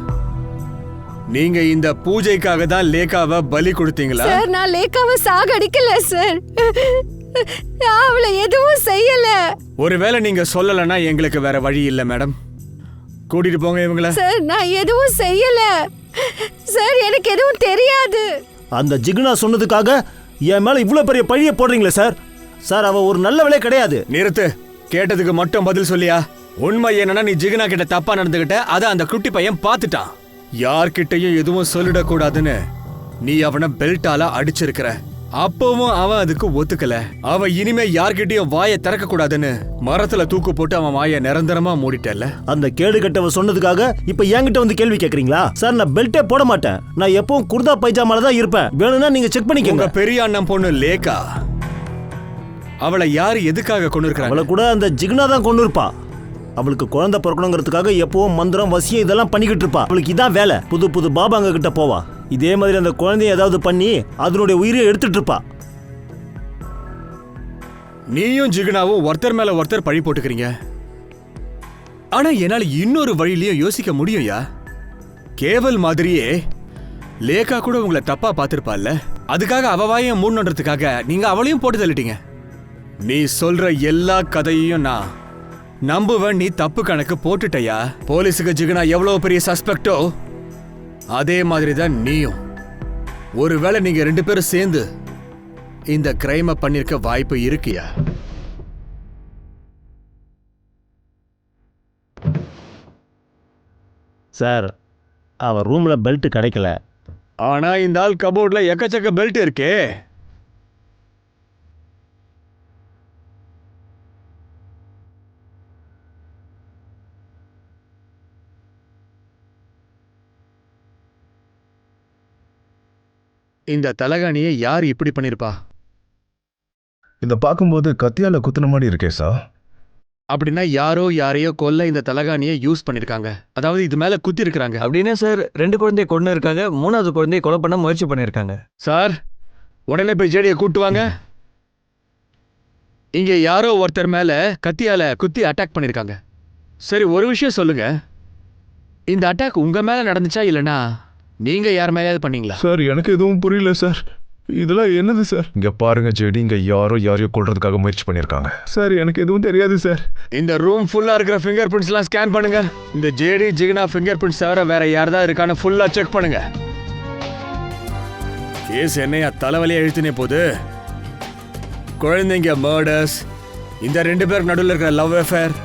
நீங்க இந்த பூஜைக்காக தான் லேகாவை பலி கொடுத்தீங்களா?
சார் நான் லேக்காவை சாகடிக்கல சார். நான் அவளை எதுவும் செய்யல.
ஒருவேளை நீங்க சொல்லலன்னா எங்களுக்கு வேற வழி இல்ல மேடம். கூட்டிட்டு போங்க இவங்கள.
சார் நான் எதுவும் செய்யல சார், எனக்கு எதுவும் தெரியாது.
அந்த ஜிகுனா சொன்னதுக்காக என் மேல இவ்வளவு பெரிய பழிய போடுறீங்களே சார். சார் அவ ஒரு நல்ல வேலையே கிடையாது.
நிறுத்து. கேட்டதுக்கு மட்டும் பதில் சொல்லியா? உண்மை என்னன்னா நீ ஜிகுனா கிட்ட தப்பா நடந்துகிட்ட. அத அந்த குட்டி பையன் பார்த்துட்டான். யார்கிட்டயும் எதுவும் சொல்லிடக்கூடாதுன்னு நீ அவனை பெல்ட்டால அடிச்சிருக்கிற. அப்பவும் அவன் அதுக்கு ஒத்துக்கல. அவன் இனிமே யார்கிட்டயும் வாயை திறக்க கூடாதுன்னு மரத்துல தூக்கு போட்டு அவன் வாயை நிரந்தரமா மூடிட்டல.
அந்த கேடு கட்டவ சொன்னதுக்காக இப்ப என்கிட்ட வந்து கேள்வி கேக்குறீங்களா? சார் நான் பெல்ட்டே போட மாட்டேன். நான் எப்பவும் குர்தா பைஜாமால தான் இருப்பேன். வேணும்னா நீங்க செக் பண்ணிக்கோங்க.
உங்க பெரிய அண்ணன் பொண்ணு லேகா, அவளை யாரு எதுக்காக கொண்டு இருக்காங்க?
அவளை கூட அந்த ஜிகுனா தான் கொண்டு இருப்பா. அவளுக்கு குழந்தை பிறக்கணுங்கிறதுக்காக எப்பவும் மந்திரம் வசியம் இதெல்லாம் பண்ணிக்கிட்டு இருப்பா. அவளுக்கு இதான் வேலை. புது புது பாபாங்க கிட்ட போவா. இதே மாதிரி அந்த குழந்தைய ஏதாவது பண்ணி அதனுடைய உயிரை எடுத்துட்டு இருப்பா.
நீயும் ஜிகுனாவும் ஒருத்தர் மேல ஒருத்தர் பழி போட்டுக்கிறீங்க. ஆனா என்னால இன்னொரு வழியிலயும் யோசிக்க முடியும்யா. கேவல் மாதிரியே லேகா கூட உங்களை தப்பா பார்த்திருப்பாள்ல. அதுக்காக அவ வாயை மூடணுன்றதுக்காக நீங்க அவளையும் போட்டு தள்ளிட்டீங்க. நீ சொல்ற எல்லா கதையையும் நான் நம்புவன். நீ தப்பு கணக்கு போட்டுட்டயா? போலீஸுக்கு ஜிகுனா எவ்வளவு பெரிய சஸ்பெக்டோ அதே மாதிரி தான் நீயும். ஒருவேளை நீங்க 2 பேரும் சேர்ந்து இந்த கிரைமை பண்ணிருக்க வாய்ப்பு இருக்கியா?
சார் அவ ரூம்ல பெல்ட் கிடைக்கல.
ஆனா இந்த ஆள் கபோர்ட்ல எக்கச்சக்க பெல்ட் இருக்கே. இந்த தலகாணியை யார் இப்படி பண்ணிருப்பா?
இதை பார்க்கும்போது கத்தியால குத்துன மாதிரி இருக்கே சார்.
அப்படின்னா யாரோ யாரையோ கொல்ல இந்த தலகாணியை யூஸ் பண்ணிருக்காங்க. அதாவது இது மேல குத்தி இருக்காங்க.
அப்படின்னா சார் 2 குழந்தைய கொண்டு இருக்காங்க, 3வது குழந்தைய கொலை பண்ண முயற்சி பண்ணியிருக்காங்க.
சார் உடனே போய் ஜேடியை கூட்டு வாங்க. இங்க யாரோ ஒருத்தர் மேல கத்தியால குத்தி அட்டாக் பண்ணிருக்காங்க. சரி ஒரு விஷயம் சொல்லுங்க, இந்த அட்டாக் உங்க மேல நடந்துச்சா இல்லனா நீங்க யார் மேலேயாவது பண்ணீங்களா?
சார் எனக்கு எதுவும் புரியல சார். இதெல்லாம் என்னது சார்? இங்க பாருங்க ஜெடி, இங்க யாரையோ கொல்றதுக்காக முயற்சி பண்ணிருக்காங்க. சார் எனக்கு எதுவும் தெரியாது சார்.
இந்த ரூம் ஃபுல்லா இருக்கிற ஃபிங்கர் பிரிண்ட்ஸ் எல்லாம் ஸ்கேன் பண்ணுங்க. இந்த ஜேடி ஜிகுனா ஃபிங்கர் பிரிண்ட்ஸ் தவிர வேற யாரதா இருக்கான்னு ஃபுல்லா செக் பண்ணுங்க. கேஸ் என்னையா தலைவலியா இழுத்துனே போகுது. குழந்தைங்க மர்டர்ஸ், இந்த 2 பேருக்கு நடுவில் இருக்கிற லவ் அஃபேர்,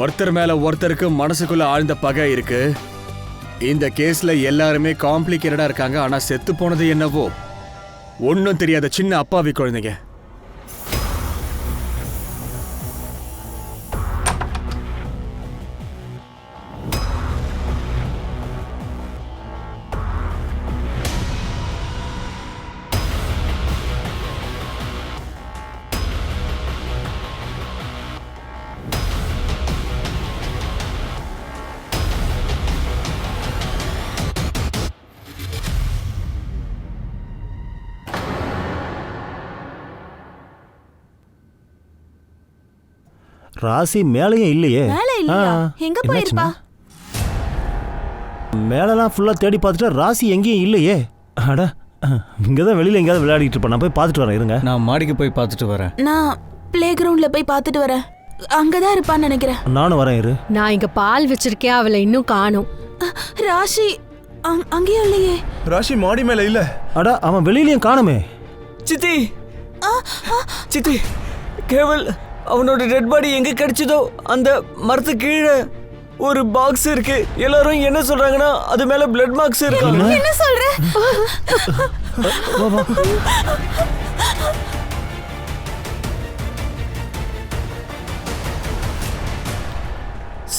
ஒருத்தர் மேல ஒருத்தருக்கு மனசுக்குள்ள ஆழ்ந்த பகை இருக்கு. இந்த கேஸ்ல எல்லாருமே காம்ப்ளிகேட்டடா இருக்காங்க. ஆனா செத்து போனது என்னவோ ஒன்னும் தெரியாத சின்ன அப்பாவி குழந்தைங்க.
ராசி மேலேயே இல்லையே.
மேல இல்லையா? எங்க போயிருப்பா?
மேலெல்லாம் ஃபுல்லா தேடி பார்த்துட்டு ராசி எங்கேயும் இல்லையே. அட இங்கதான் வெளியில எங்கேயாவது விளையாடிட்டு இருப்பேன். நான் போய் பார்த்துட்டு வரேன், இருங்க.
நான் மாடிக்கு போய் பார்த்துட்டு வரேன்.
நான் பிளே கிரவுண்ட்ல போய் பார்த்துட்டு வரேன். அங்கதான் இருப்பான்னு நினைக்கிறேன்.
நானும் வரேன், இரு.
நான் இங்க பால் வச்சிருக்கேன், அவளை இன்னும் காணோம்.
ராஷி அங்கேயும் இல்லையே.
ராஷி மாடி மேல இல்ல.
அட அவன் வெளியிலயும் காணுமே.
சித்தி சித்தி, கேவல் அவனோட டெட் பாடி எங்க கிடைச்சதோ அந்த மரத்து கீழே ஒரு பாக்ஸ் இருக்கு. எல்லாரும் என்ன சொல்றாங்கன்னா அது மேல பிளட் மார்க்ஸ் இருக்கு.
என்ன சொல்ற?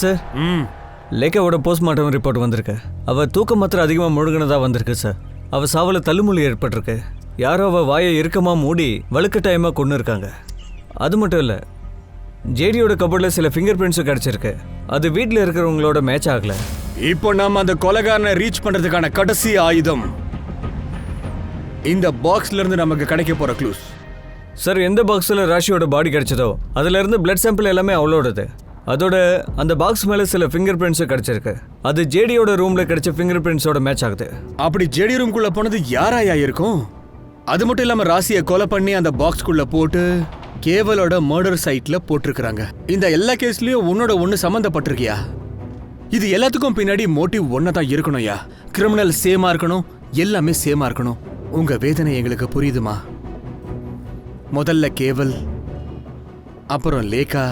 சார் லேக்காவோட போஸ்ட்மார்ட்டம் ரிப்போர்ட் வந்திருக்கு. அவ தூக்க மாத்திரை அதிகமாக முழுகினதா வந்திருக்கு சார். அவ சாவல தள்ளுமொழி ஏற்பட்டிருக்கு. யாரோ அவ வாயை இறுக்கமாக மூடி வலுக்கட்டாயமாக கொண்டு இருக்காங்க. அது மட்டும் இல்லை, ஜேடியோட கபோர்டில் சில ஃபிங்கர் பிரிண்ட்ஸும் கிடச்சிருக்கு. அது வீட்டில் இருக்கிறவங்களோட மேட்ச் ஆகல.
இப்போ நாம அந்த கொலைகாரனை ரீச் பண்றதுக்கான கடைசி ஆயுதம் இந்த பாக்ஸ்ல இருந்து நமக்கு கிடைக்க போற க்ளூஸ்.
சார் எந்த பாக்ஸில் ராஷியோட பாடி கிடைச்சதோ அதுல இருந்து பிளட் சாம்பிள் எல்லாமே அவளோடது. அதோட அந்த பாக்ஸ் மேல சில ஃபிங்கர் பிரிண்ட்ஸும் கிடைச்சிருக்கு. அது ஜேடியோட ரூம்ல கிடைச்ச ஃபிங்கர் பிரிண்ட்ஸோட மேட்ச் ஆகுது.
அப்படி ஜேடி ரூம்குள்ள போனது யாராயா இருக்கும்? அது மட்டும் இல்லாம ராசியை கொலை பண்ணி அந்த பாக்ஸ்குள்ள போட்டு கேவலோட மர்டர் சைட்ல போட்டிருக்காங்க. இந்த எல்லா கேஸ்லயும் உன்னோட ஒண்ணு சம்பந்தப்பட்டிருக்கியா? இது எல்லாத்துக்கும் பின்னாடி மோட்டிவ் ஒன்னதான் இருக்கணும்யா. கிரிமினல் சேமா இருக்கணும், எல்லாமே சேமா இருக்கணும். உங்க வேதனை எங்களுக்கு புரியுதுமா. முதல்ல கேவல், அப்புறம் லேகா,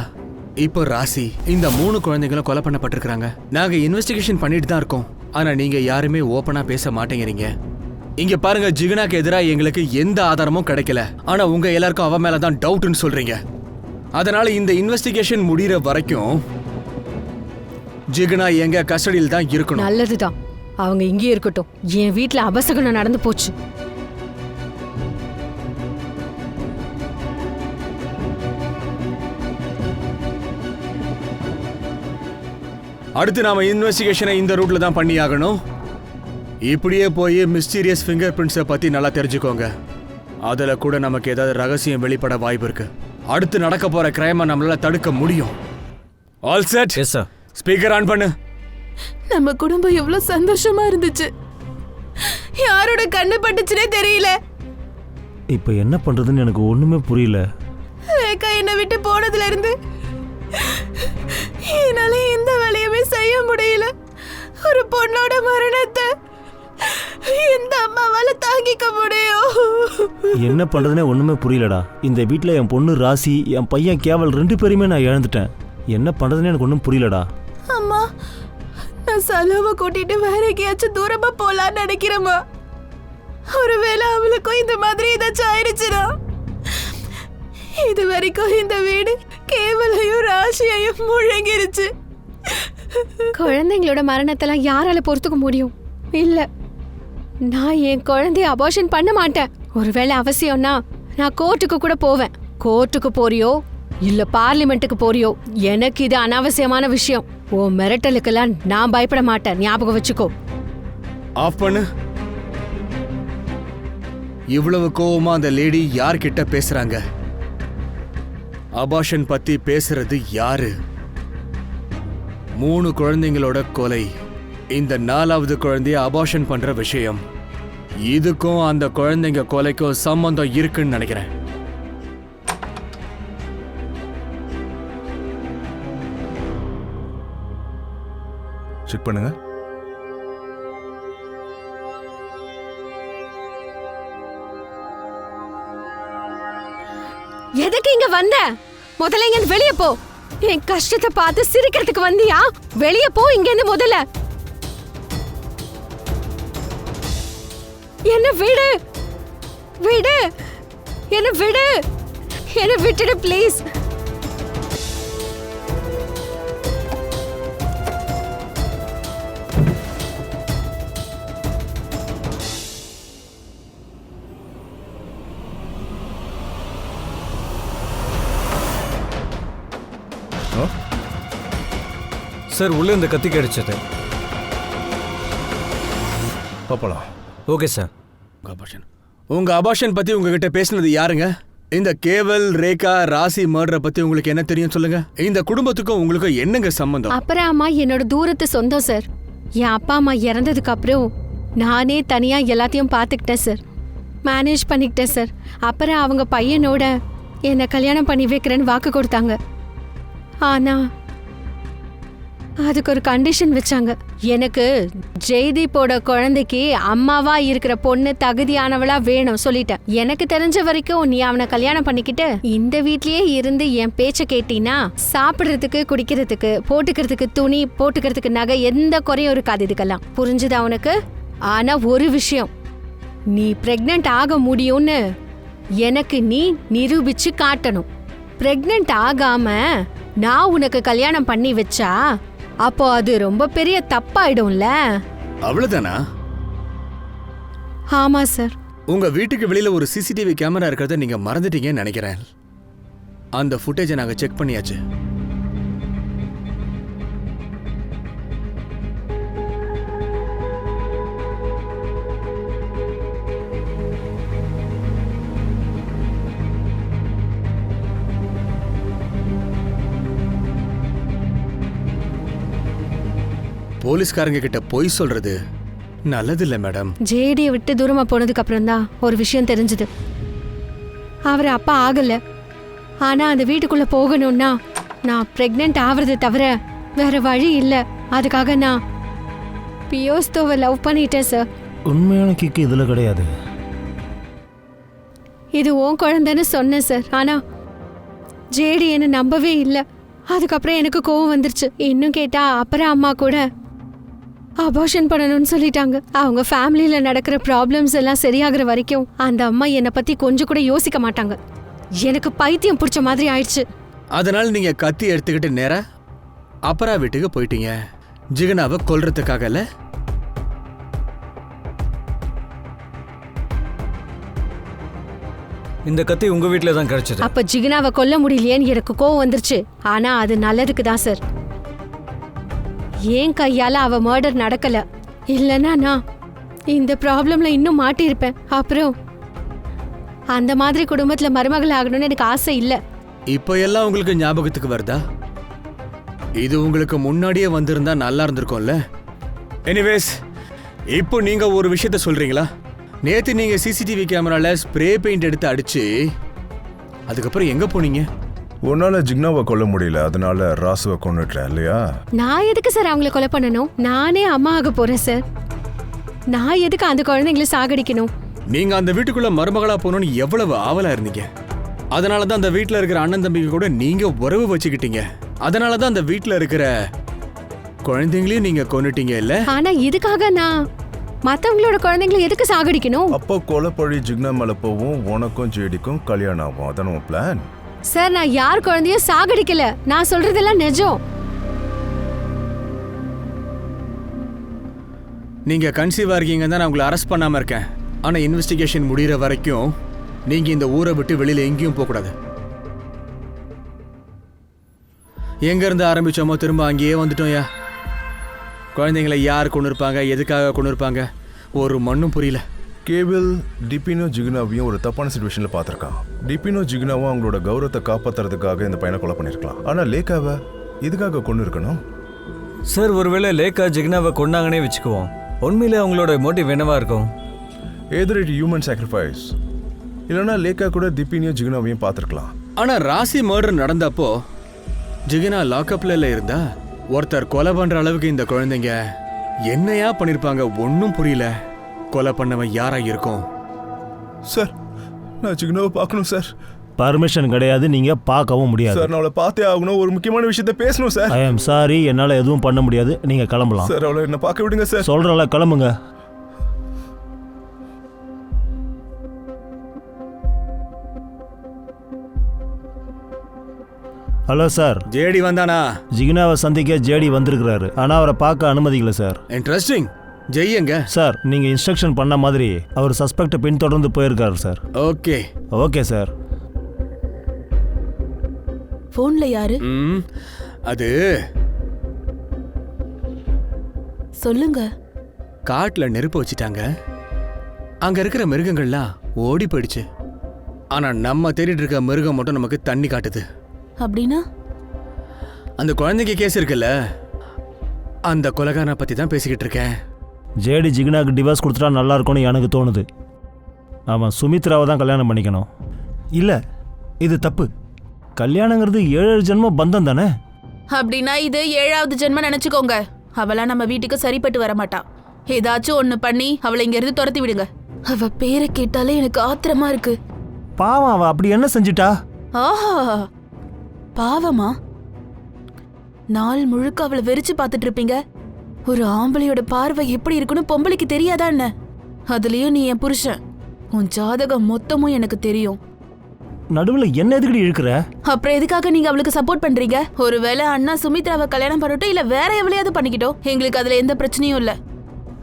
இப்போ ராசி, இந்த 3 குழந்தைகளும் கொலை பண்ணப்பட்டிருக்காங்க. நாங்க இன்வெஸ்டிகேஷன் பண்ணிட்டு தான் இருக்கோம். ஆனா நீங்க யாருமே ஓப்பனா பேச மாட்டேங்கிறீங்க. இங்க பாருங்க, ஜிகனாக்கு எதிராக எங்களுக்கு எந்த ஆதாரமும் கிடைக்கல. ஆனா உங்க எல்லாருக்கும் அவ மேலதான் டவுட்னு சொல்றீங்க. அதனால இந்த இன்வெஸ்டிகேஷன் முடிகிற வரைக்கும் ஜிகனா எங்க கஸ்டடியில் தான் இருக்கணும்.
நல்லதுதான், அவங்க இங்கே இருக்கட்டும். என் வீட்ல அபசகுணம் நடந்து போச்சு.
அடுத்து நாம இன்வெஸ்டிகேஷனை இந்த ரூட்ல தான் பண்ணி ஆகணும். இப்படியே போய் மிஸ்டீரியஸ் ஃபிங்கர் பிரிண்ட்ஸை பத்தி நல்லா தெரிஞ்சுக்கோங்க. அதுல கூட நமக்கு ஏதாவது ரகசியம் வெளிப்பட வாய்ப்பு இருக்கு. அடுத்து நடக்க போற கிரைமை நம்மளால தடுக்க முடியும். All set?
Yes sir.
Speaker on பண்ணு.
நம்ம குடும்பம் எவ்வளவு சந்தோஷமா இருந்துச்சு. யாரோட கண்ணு பட்டுச்சுனே தெரியல.
இப்போ என்ன பண்றதுன்னு எனக்கு ஒண்ணுமே புரியல.
ரேகா என்னை விட்டு போனதுல இருந்து என்னால எந்த வேலையுமே செய்ய முடியல. ஒரு பொண்ணோட மரணத்தை எந்த அம்மாவால தாங்கிக்க முடியும்?
என்ன பண்றதுனே ஒண்ணுமே புரியலடா. இந்த வீட்ல என் பொண்ணு ராசி, என் பையன் கேவல் 2 பேருமே நான் இழந்துட்டேன். என்ன பண்றதுனே எனக்கு ஒன்றும் புரியலடா.
அம்மா, நான் செலவை கூட்டிட்டு வேற எங்கேயாச்சும் தூரமா போலான்னு நினைக்கிறேம்மா. ஒருவேளை அவளுக்கும் இந்த மாதிரி ஏதாச்சும் ஆயிடுச்சுனா, இது வரைக்கும் இந்த வீடு கேவலையும் ராசியையும் முழங்கிருச்சு.
குழந்தைங்களோட மரணத்தெல்லாம் யாரால பொறுத்துக்க முடியும்? இல்ல, நான் என் குழந்தைய அபார்ஷன் பண்ண மாட்டேன். ஒருவேளை அவசியம்னா நான் கோர்ட்டுக்கு கூட போவேன். கோர்ட்டுக்கு போறியோ இல்ல பார்லிமெண்ட்டுக்கு போறியோ, எனக்கு இது அனாவசியமான விஷயம். உன் மிரட்டலுக்கெல்லாம் நான் பயப்பட மாட்டேன், ஞாபகம் வச்சுக்கோ.
ஆஃப் பண்ணு. இவ்வளவு கோவமா அந்த லேடி யார்கிட்ட பேசுறாங்க? அபார்ஷன் பத்தி பேசுறது யாரு? 3 குழந்தைங்களோட கொலை, இந்த 4வது குழந்தைய அபார்ஷன் பண்ற விஷயம், இதுக்கும் அந்த குழந்தைங்க கொலைக்கும் சம்பந்தம் இருக்குன்னு நினைக்கிறேன்.
செக் பண்ணுங்க.
எதுக்கு இங்க வந்த? முதல்ல இங்க வெளிய போ. என் கஷ்டத்தை பார்த்து சிரிக்கிறதுக்கு வந்தியா? வெளிய போ இங்க இருந்து முதல்ல. என்ன விடு, விடு, என்ன விடு, என்ன விட்டுடு ப்ளீஸ்.
சார், உள்ள இந்த கத்தி கிடைச்சது.
பாப்பலாம்.
Okay sir.
உங்க அபார்ஷன் பத்தி உங்ககிட்ட பேசினது யாருங்க? இந்த கேவல், ரேகா, ராசி மர்டரை பத்தி உங்களுக்கு என்ன தெரியும் சொல்லுங்க. இந்த குடும்பத்துக்கும் உங்களுக்கும் என்னங்க சம்பந்தம்?
அப்புறம் அம்மா என்னோட தூரத்து சொந்தம் சார். என் அப்பா அம்மா இறந்ததுக்கு அப்புறம் நானே தனியா எல்லாத்தையும் பார்த்துக்கிட்டேன் சார். மேனேஜ் பண்ணிக்கிட்டேன் சார். அப்புறம் அவங்க பையனோட என்னை கல்யாணம் பண்ணி வைக்கிறேன்னு வாக்கு கொடுத்தாங்க. ஆனா அதுக்கு ஒரு கண்டிஷன் வச்சாங்க. எனக்கு ஜெய்தீப்போட குழந்தைக்கு அம்மாவா இருக்கிற பொண்ணு தகுதியானவளா வேணும் சொல்லிட்டேன். எனக்கு தெரிஞ்ச வரைக்கும் நீ அவனை கல்யாணம் பண்ணிக்கிட்டு இந்த வீட்லயே இருந்து என் பேச்ச கேட்டீன்னா சாப்பிடுறதுக்கு, குடிக்கிறதுக்கு, போட்டுக்கிறதுக்கு துணி, போட்டுக்கிறதுக்கு நகை, எந்த குறையும் இருக்காது. இதுக்கெல்லாம் புரிஞ்சுதா உனக்கு? ஆனா ஒரு விஷயம், நீ பிரெக்னன்ட் ஆக முடியும்னு எனக்கு நீ நிரூபிச்சு காட்டணும். பிரெக்னன்ட் ஆகாம நான் உனக்கு கல்யாணம் பண்ணி வச்சா அப்போ அது ரொம்ப பெரிய தப்பாயிடும்ல.
அவ்வளவுதானா?
ஆமா சார்.
உங்க வீட்டுக்கு வெளியில ஒரு சிசிடிவி கேமரா இருக்கிறத நீங்க மறந்துட்டீங்கன்னு நினைக்கிறேன். அந்த ஃபுட்டேஜை நாங்க செக் பண்ணியாச்சு. போலீஸ்காரங்க கிட்ட பொய் சொல்றது நல்லதில்ல மேடம்.
ஜேடியை விட்டு தூரமா போனதுக்கு அப்புறம் தான் ஒரு விஷயம் தெரிஞ்சது. அவர் அப்பா ஆகல. ஆனா அந்த வீட்டுக்குள்ள போகணும்னா நான் பிரெக்னென்ட் ஆவறதை தவிர வேற வழி இல்ல. அதுக்காக நான் பியோஸ்தோவை லவ் பண்ணிட்டேன் சார்.
உண்மையான கிக்கு இதுல கிடையாது.
இது உன் குழந்தைன்னு சொன்னேன் சார். ஆனா ஜேடி என்ன நம்பவே இல்லை. அதுக்கப்புறம் எனக்கு கோவம் வந்துருச்சு. இன்னும் கேட்டா அப்புறம் அம்மா கூட அபார்ஷன் பண்ணணும்னு சொல்லிட்டாங்க. அவங்க ஃபேமிலியில நடக்கிற ப்ராப்ளம்ஸ் எல்லாம் சரியாகிற வரைக்கும் அந்த அம்மா என்னை பத்தி கொஞ்சம் கூட யோசிக்க மாட்டாங்க. எனக்கு பைத்தியம் பிடிச்ச மாதிரி ஆயிடுச்சு.
அதனால நீங்க கத்தி எடுத்துக்கிட்டு நேரா அப்பரா வீட்டுக்கு போயிட்டீங்க. ஜிகனாவை கொல்றதுக்காகல?
இந்த கத்தி உங்க வீட்ல தான் கிடைச்சது.
அப்ப ஜிகனாவை கொல்ல முடியலையேன்னு எனக்கு கோவம் வந்துருச்சு. ஆனா அது நல்லதுக்கு தான் சார். ஏன் கையால அவ மர்டர் நடக்கல. இல்லைன்னா நான் இந்த ப்ராப்ளம்ல இன்னும் மாட்டியிருப்பேன். அப்புறம் அந்த மாதிரி குடும்பத்துல மருமகள் ஆகணும்னு எனக்கு ஆசை இல்லை.
இப்ப எல்லாம் உங்களுக்கு ஞாபகத்துக்கு வருதா? இது உங்களுக்கு முன்னாடியே வந்திருந்தா நல்லா இருந்திருக்கும்ல. எனிவேஸ், இப்போ நீங்க ஒரு விஷயத்த சொல்றீங்களா? நேத்து நீங்க சிசிடிவி கேமரால ஸ்ப்ரே பெயிண்ட் எடுத்து அடிச்சு அதுக்கப்புறம் எங்க போனீங்க?
உன்னால ஜிக்னாவை கொல்ல முடியல, அதனால ராசுவை கொன்னுட்டேன் இல்லையா?
நான் எதுக்கு சார் அவங்கள கொலை பண்ணணும்? நானே அம்மா ஆக போறேன் சார். நான் எதுக்கு அந்த குழந்தைங்களை சாகடிக்கணும்?
நீங்க அந்த வீட்டுக்குள்ள மருமகளா போகணும்னு எவ்வளவு ஆவலா இருந்தீங்க. அதனாலதான் அந்த வீட்டுல இருக்கிற அண்ணன் தம்பிங்க கூட நீங்க உறவு வச்சுக்கிட்டீங்க. அதனாலதான் அந்த வீட்டுல இருக்கிற குழந்தைங்களையும் நீங்க கொன்னுட்டீங்க இல்ல?
ஆனா இதுக்காக நான் மத்தவங்களோட குழந்தைங்களை எதுக்கு சாகடிக்கணும்?
அப்போ கொலைப்பழி ஜிக்னா மேல போவும், உனக்கும் ஜேடிக்கும் கல்யாணம் ஆகும். அதான் உன் பிளான்?
சார், நான் யார் குழந்தையும் சாகடிக்கல. நான் சொல்றதெல்லாம் நிஜம்.
நீங்க கன்சீவா இருக்கீங்க தான் நான் உங்களை அரெஸ்ட் பண்ணாம இருக்கேன். ஆனா இன்வெஸ்டிகேஷன் முடிகிற வரைக்கும் நீங்க இந்த ஊரை விட்டு வெளியில எங்கேயும் போக கூடாது. எங்க இருந்து ஆரம்பிச்சோமோ திரும்ப அங்கேயே வந்துட்டோம்யா. குழந்தைங்களை யார் கொண்டு இருப்பாங்க, எதுக்காக கொண்டு இருப்பாங்க, ஒரு மண்ணும் புரியல.
கேபிள் டிபினோ ஜிகுனாவையும் ஒரு தப்பான சிச்சுவேஷன்ல பார்த்திருக்கான். டிபினோ ஜிகுனாவும் அவங்களோட கௌரவத்தை காப்பாத்துறதுக்காக இந்த பையனை கொலை பண்ணிருக்கலாம். ஆனா லேக்காவை இதுக்காக கொண்டு இருக்கணும்.
சார், ஒருவேளை லேக்கா ஜிக்னாவை கொண்டாங்கன்னே வச்சுக்குவோம். உண்மையிலே அவங்களோட மோட்டிவ் என்னவா இருக்கும்?
எதிர் இட் ஹியூமன் சாக்ரிஃபைஸ். இல்லைன்னா லேக்கா கூட திப்பினியும் ஜிகுனாவையும் பார்த்துருக்கலாம்.
ஆனா ராசி மர்டர் நடந்தப்போ ஜிகினா லாக்அப்ல இருந்தா ஒருத்தர் கொலை பண்ற அளவுக்கு இந்த குழந்தைங்க என்னையா பண்ணிருப்பாங்க? ஒன்னும் புரியல. கொலை பண்ணவன் யாரா இருக்கும்?
சார், நான் ஜிகுனாவை பார்க்கணும் சார்.
பர்மிஷன் கிடையாது, நீங்க பார்க்கவும் முடியாது.
சார், நான் அவளை பார்த்தே ஆகணும். ஒரு முக்கியமான விஷயத்த பேசணும் சார்.
ஐ எம் சாரி, என்னால எதுவும் பண்ண முடியாது. நீங்க கிளம்பலாம்.
சார், அவளை என்ன பார்க்க விடுங்க சார்.
சொல்றல, கிளம்புங்க. Hello sir.
ஜேடி வந்தானா?
ஜிகினாவை சந்திக்க ஜேடி வந்திருக்கிறாரு. ஆனா அவரை பார்க்க அனுமதிக்கல சார்.
இன்ட்ரெஸ்டிங். ஜெய்யங்க
சார், நீங்க இன்ஸ்ட்ரக்ஷன் பண்ண மாதிரி அவர் சஸ்பெக்ட் பின்தொடர்ந்து போயிருக்காரு சார்.
Okay
okay sir.
போன்ல யாரு?
அது
சொல்லுங்க.
காட்டுல நெருப்பு வச்சிட்டாங்க. அங்க இருக்கிற மிருகங்கள்லாம் ஓடி போயிடுச்சு. ஆனா நம்ம தேடிட்டு இருக்க மிருகம் மட்டும் நமக்கு தண்ணி காட்டுது.
அப்படின்னா
அந்த குழந்தைக்கு கேஸ் இருக்குல்ல, அந்த கொலைகாரனை பத்தி தான் பேசிக்கிட்டு இருக்கேன்.
ஜேடி ஜிகினாக்கு டிவோர்ஸ் கொடுத்துட்டா நல்லா இருக்கும்னு எனக்கு தோணுது. அவன் சுமித்ராவை தான் கல்யாணம் பண்ணிக்கணும். இல்லை, இது தப்பு. கல்யாணங்கிறது 7 ஜென்ம பந்தம் தானே.
அப்படின்னா இது 7வது ஜென்மம் நினைச்சுக்கோங்க. அவளா நம்ம வீட்டுக்கு சரிப்பட்டு வர மாட்டா. ஏதாச்சும் ஒண்ணு பண்ணி அவளை இங்க இருந்து துரத்தி விடுங்க. அவ பேரை கேட்டாலே எனக்கு ஆத்திரமா இருக்கு.
பாவம், அவ அப்படி என்ன செஞ்சிட்டா?
ஆஹா, பாவமா? நாள் முழுக்க அவளை வெறிச்சு பார்த்துட்டு இருப்பீங்க. ஒரு ஆம்பளையோட பார்வை எப்படி இருக்குன்னு பொம்பளைக்கு தெரியாதா என்ன? அதுலயும் நீ என் புருஷன். உன் ஜாதகம் மொத்தமும் எனக்கு தெரியும்.
நடுவுல என்ன எதுக்கடி இழுக்கிற?
அப்புறம் எதுக்காக நீங்க அவளுக்கு சப்போர்ட் பண்றீங்க? ஒருவேளை அண்ணா சுமித்ராவை கல்யாணம் பண்ணட்டும், இல்ல வேற எவ்வளையாவது பண்ணிக்கிட்டோம். எங்களுக்கு அதுல எந்த பிரச்சனையும் இல்ல.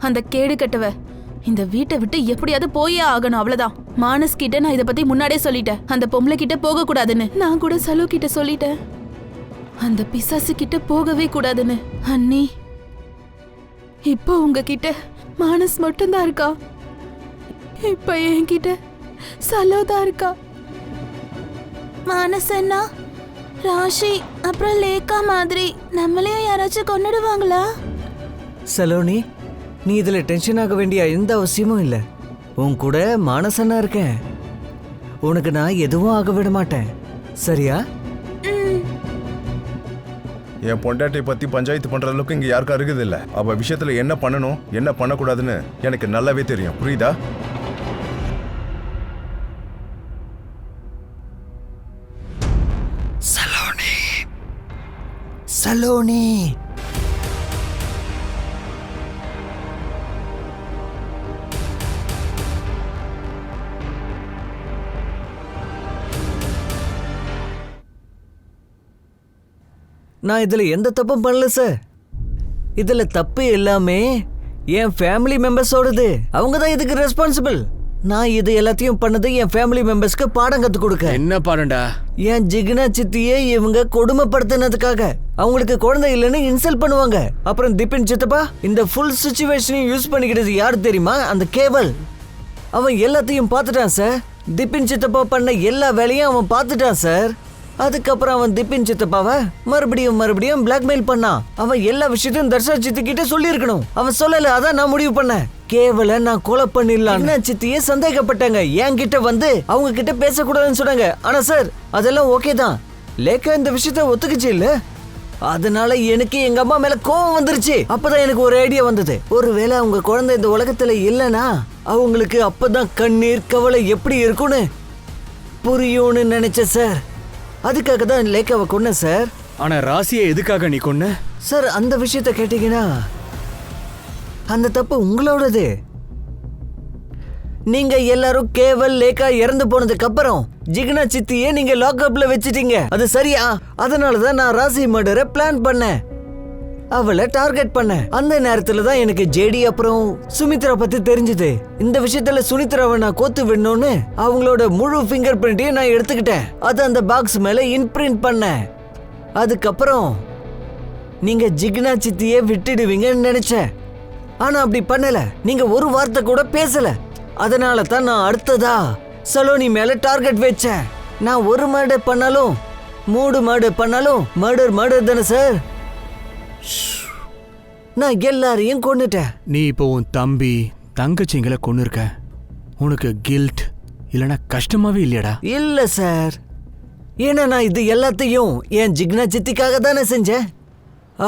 அந்த கேடு கட்டவ இந்த வீட்டை விட்டு எப்படியாவது போயே ஆகணும், அவ்வளவுதான். மானஸ் கிட்ட நான் இதை பத்தி முன்னாடியே சொல்லிட்டேன். அந்த பொம்பளை கிட்ட போக கூடாதுன்னு. நான் கூட சலு கிட்ட சொல்லிட்டேன். அந்த பிசாசு கிட்ட போகவே கூடாதுன்னு. அண்ணி, இப்போ உங்ககிட்ட மானஸ் மட்டும்தான் இருக்கா. இப்ப என்கிட்ட சலோதான் இருக்கா. மானசன்னா ராஷி அப்புறம் லேக்கா மாதிரி நம்மளையும் யாராச்சும் கொன்னுடுவாங்களா?
சலோனி, நீ இதுல டென்ஷன் ஆக வேண்டிய எந்த அவசியமும் இல்லை. உன் கூட மானசனா இருக்கேன். உனக்கு நான் எதுவும் ஆக விட மாட்டேன், சரியா?
என் பொண்டாட்டியை பத்தி பஞ்சாயத்து பண்ற அளவுக்கு இங்க யாருக்கும் இருக்குது இல்ல. அவ விஷயத்துல என்ன பண்ணணும் என்ன பண்ணக்கூடாதுன்னு எனக்கு நல்லாவே தெரியும், புரியுதா?
சலோனி, சலோனி.
நான் இதுல எந்த தப்பும் பண்ணல சார். இதுல தப்பு எல்லாமே என் ஃபேமிலி மெம்பர்ஸோடது. அவங்க தான் இதுக்கு ரெஸ்பான்சிபிள். நான் இது எல்லாத்தையும் பண்ணது என் ஃபேமிலி மெம்பர்ஸ்க்கு பாடம் கத்து கொடுக்க.
என்ன பாடண்டா?
என் ஜிகினா சித்தியே இவங்க கொடுமைப்படுத்தினதுக்காக. அவங்களுக்கு குழந்தை இல்லைன்னு இன்சல்ட் பண்ணுவாங்க. அப்புறம் திபின் சித்தப்பா இந்த ஃபுல் சிச்சுவேஷனையும் யூஸ் பண்ணிக்கிட்டது யாரு தெரியுமா? அந்த கேவல். அவன் எல்லாத்தையும் பார்த்துட்டான் சார். திபின் சித்தப்பா பண்ண எல்லா வேலையும் அவன் பார்த்துட்டான் சார். அதுக்கப்புறம் அவன் திபின் சித்தப்பாவை மறுபடியும் பிளாக்மெயில் பண்ணான். அவன் எல்லா விஷயத்தையும் தர்ஷா சித்தி கிட்ட சொல்லியிருக்கணும். அவன் சொல்லல, அதான் நான் முடிவு பண்ணேன். கேவல நான் கொலை பண்ணிடலான்னு சித்தியே சந்தேகப்பட்டாங்க. என்கிட்ட வந்து அவங்க கிட்ட பேசக்கூடாதுன்னு சொன்னாங்க. ஆனா சார் அதெல்லாம் ஓகே தான். லேக்கா இந்த விஷயத்த ஒத்துக்குச்சு இல்ல. அதனால எனக்கு எங்க அம்மா மேல கோவம் வந்துருச்சு. அப்பதான் எனக்கு ஒரு ஐடியா வந்தது. ஒருவேளை அவங்க குழந்தை இந்த உலகத்துல இல்லனா அவங்களுக்கு அப்பதான் கண்ணீர் கவலை எப்படி இருக்கும்னு புரியும்னு நினைச்சேன் சார். அதுக்காக தான் லேக்காவை கொன்னேன் சார்.
ஆனா ராசியை எதுக்காக நீ கொன்ன?
சார் அந்த விஷயத்த கேட்டீங்கன்னா அந்த தப்பு உங்களோடது. நீங்க எல்லாரும் கேவல் லேக்கா இறந்து போனதுக்கு அப்புறம் ஜிகினா சித்தியே நீங்க லாக்அப்ல வச்சிட்டீங்க. அது சரியா? அதனாலதான் நான் ராசி மர்டரை பிளான் பண்ணேன். அவளை டார்கெட் பண்ணேன். அந்த நேரத்துல தான் எனக்கு ஜேடி அப்புறம் சுமித்ரா பத்தி தெரிஞ்சது. இந்த விஷயத்துல சுனித்ராவை நான் கோத்து விடணும்னு அவங்களோட முழு ஃபிங்கர் பிரிண்டையும் நான் எடுத்துக்கிட்டேன். அது அந்த பாக்ஸ் மேல இன்பிரிண்ட் பண்ணேன். அதுக்கப்புறம் நீங்க ஜிகினா சித்தியே விட்டுடுவீங்கன்னு நினைச்சேன். ஆனா அப்படி பண்ணல. நீங்க ஒரு வார்த்தை கூட பேசல. அதனால தான் நான் அடுத்ததா சலோனி மேல டார்கெட் வச்சேன். நான் ஒரு மர்டர் பண்ணாலும் 3 மர்டர் பண்ணாலும் மர்டர் தானே சார். நான் எல்லாரையும் கொன்னுட்டேன்.
நீ இப்போ உன் தம்பி தங்கச்சிங்களை கொன்னு இருக்க. உனக்கு கில்ட் இல்லனா கஷ்டமாவே இல்லையடா?
இல்ல சார். ஏன்னா நான் இது எல்லாத்தையும் என் ஜிக்னா சித்திக்காக தானே செஞ்சேன்.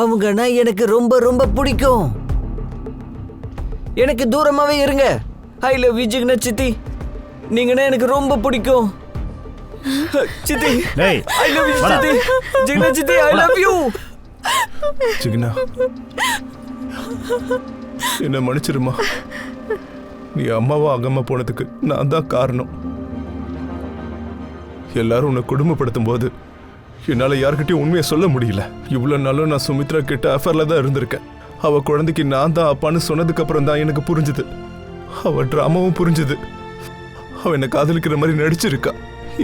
அவங்கன்னா எனக்கு ரொம்ப ரொம்ப பிடிக்கும். எனக்கு தூரமாவே இருங்க. ஐ லவ் யூ ஜிக்னா சித்தி. நீங்கன்னா எனக்கு ரொம்ப பிடிக்கும். சித்தி ஐ லவ் யூ சித்தி. ஜிக்னா சித்தி ஐ லவ் யூ.
ஜிகினா, என்ன மன்னிச்சிருமா. நீ அம்மாவா அகம்மா போனதுக்கு நான் தான் காரணம். எல்லாரும் உன்னை குடும்பப்படுத்தும் போது என்னால யார்கிட்டயும் உண்மையை சொல்ல முடியல. இவ்வளவு நாளும் நான் சுமித்ரா கிட்ட அஃபர்ல தான் இருந்திருக்கேன். அவ குழந்தைக்கு நான் தான் அப்பான்னு சொன்னதுக்கு அப்புறம் தான் எனக்கு புரிஞ்சுது. அவ டிராமாவும் புரிஞ்சுது. அவ என்ன காதலிக்கிற மாதிரி நடிச்சிருக்கா.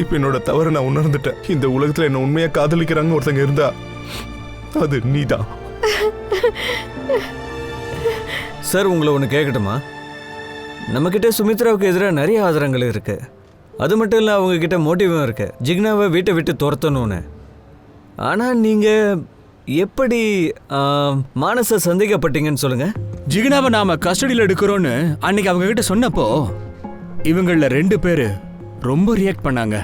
இப்ப என்னோட தவறு நான் உணர்ந்துட்டேன். இந்த உலகத்துல என்ன உண்மையா காதலிக்கிறாங்க ஒருத்தங்க இருந்தா அது நீதான்.
சார் உங்களை ஒன்று கேட்கட்டுமா? நம்மக்கிட்ட சுமித்ராவுக்கு எதிராக நிறைய ஆதாரங்கள் இருக்கு. அது மட்டும் இல்லை, அவங்க கிட்ட மோட்டிவும் இருக்கு ஜிக்னாவை வீட்டை விட்டு துரத்தணும்னு. ஆனால் நீங்கள் எப்படி மானச சந்தேகப்பட்டீங்கன்னு சொல்லுங்க.
ஜிகினாவை நாம கஸ்டடியில் எடுக்கிறோன்னு அன்னைக்கு அவங்க கிட்ட சொன்னப்போ இவங்கள 2 பேரு ரொம்ப ரியாக்ட் பண்ணாங்க.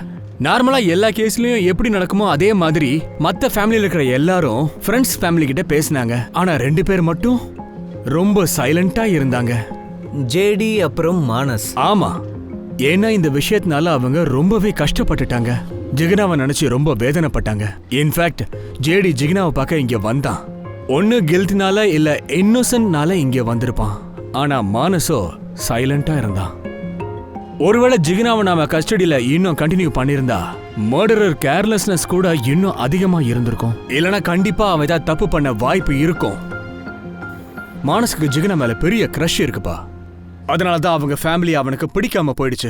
நார்மலா எல்லா கேஸ்லயும் எப்படி நடக்குமோ அதே மாதிரி மத்த ஃபேமிலியில இருக்கிற எல்லாரும் ஃப்ரெண்ட்ஸ் ஃபேமிலி கிட்ட பேசினாங்க. ஆனா 2 பேர் மட்டும் ரொம்ப சைலண்டா இருந்தாங்க.
ஜேடி அப்புறம் மானஸ்.
ஆமா, ஏன்னா இந்த விஷயத்தினால அவங்க ரொம்பவே கஷ்டப்பட்டுட்டாங்க. ஜிகினாவை நினைச்சு ரொம்ப வேதனைப்பட்டாங்க. இன்ஃபேக்ட் ஜேடி ஜிகினாவை பார்க்க இங்க வந்தான். ஒன்னு கில்ட்னால இல்ல இன்னோசன்ட்னால இங்க வந்திருப்பான். ஆனா மானஸோ சைலண்டா இருந்தான். ஒருவேளை ஜிகினாவை நாம கஸ்டடியில இன்னும் கண்டினியூ பண்ணிருந்தா மர்டரர் கேர்லெஸ்னஸ் கூட இன்னும் அதிகமா இருந்திருக்கும். இல்லனா கண்டிப்பா அவன் ஏதாவது தப்பு பண்ண வாய்ப்பு இருக்கும். மானஸுக்கு ஜிகினா மேல பெரிய கிரஷ் இருக்குப்பா. அதனாலதான் அவங்க ஃபேமிலி அவனுக்கு பிடிக்காம போயிடுச்சு.